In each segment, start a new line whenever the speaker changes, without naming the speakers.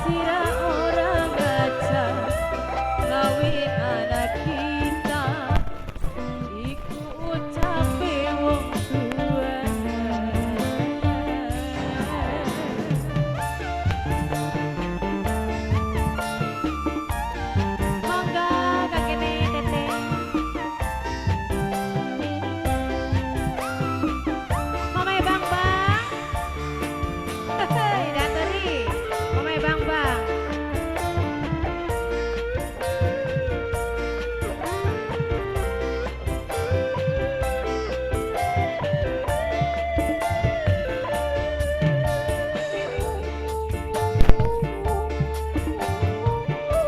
sira orang ngaca ngawin anak kita iku ucape wong tua. Monggo kakene teteh Mamai Bang Bang dateri Mamai Bang Bang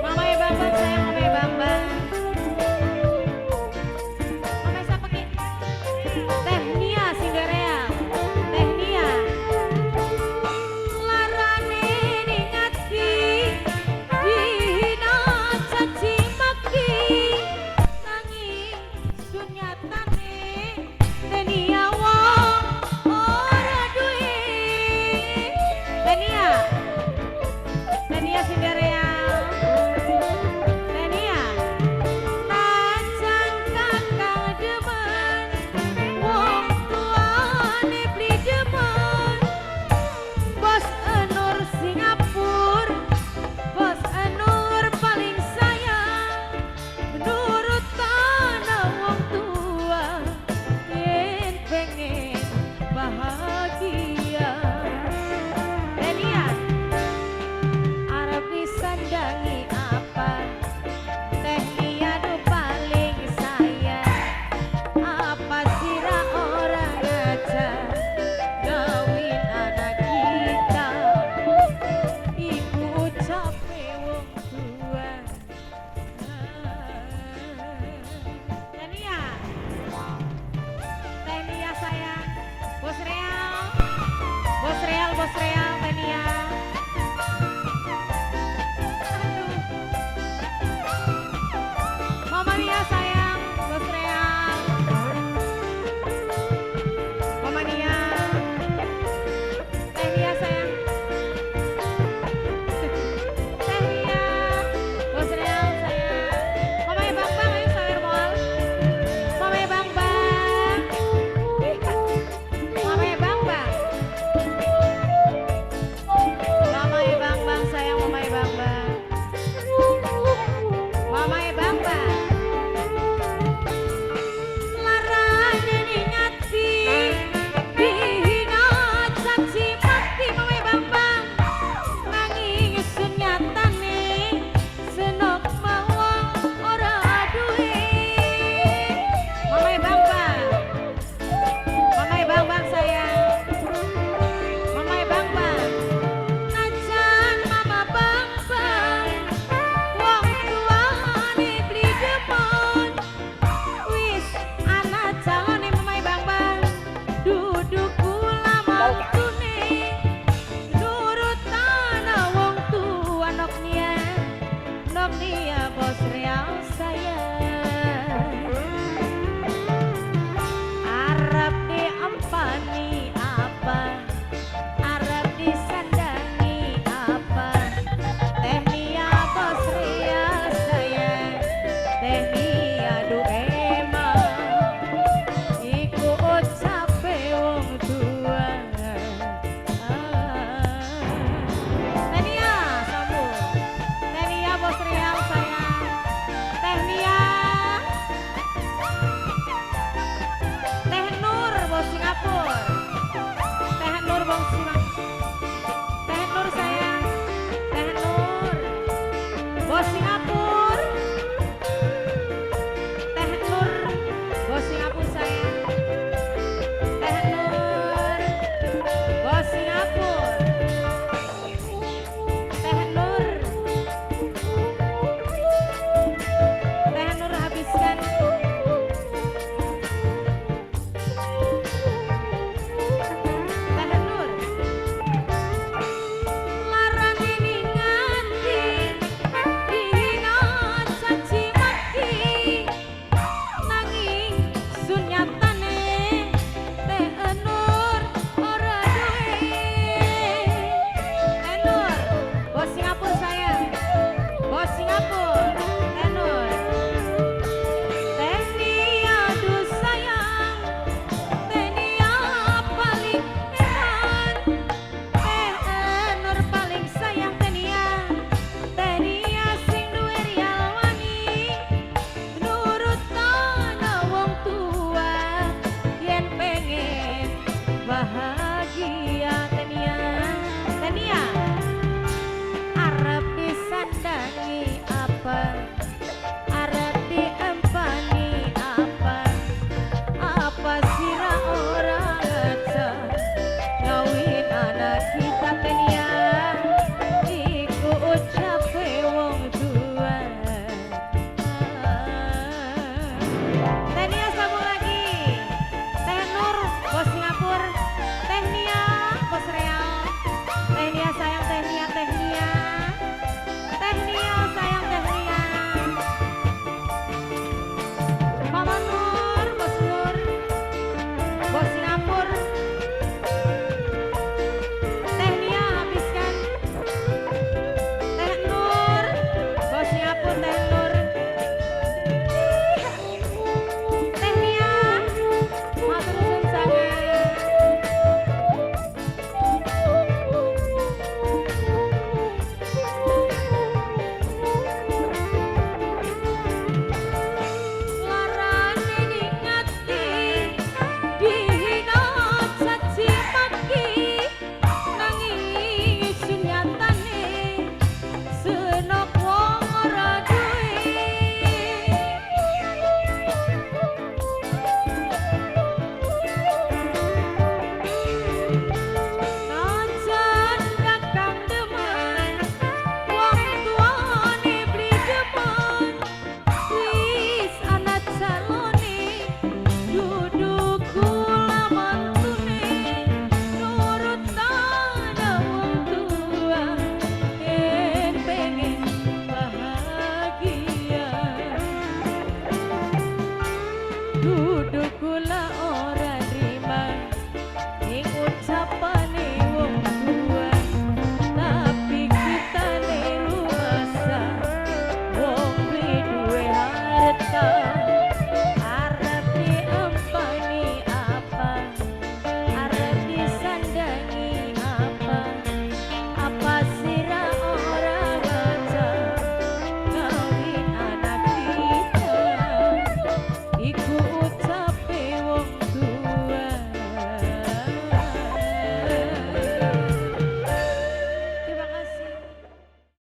Mamai Bang Bang sayang Mamai Bang Bang Mamai siapa ki? Teh Nia Cinderella Teh Nia larane ningati dina caci maki nanging sunyatane Teh Nia wong ora duwe Teh Nia Cinderella Teh Nia najan kakang demen wong tuane beli demen Bos Enur Singapura Bos Enur paling sayang menurut tanah wong tua yen pengen bahagia Denia Arab disandangi apa Teh Nia do paling sayang apa sira orang ngaca gawin anak kita iku ucape wong tua. Tania sayang Bos Real Tania aduh Mama Nia sayang Bos Real Mama Nia Teh Nia sayang Teh Nia Bos Real sayang Mama Bang Bang ayo sawer moal Mama Bang Bang Mama Bang Bang Mama Bang Bang sayang Mama Bang Bang Mama Bang Bang larane ningati dina caci maki Mama Bang Bang nanging sunyatane senok mawon ora duwe Mama Bang Bang sayang Mama Bang Bang najan Mama Bang Bang wong tuane beli demen wis anak calone Mama Bang Bang duduk kula mantune nurut tanah wong tua nok Nia Bos Real saya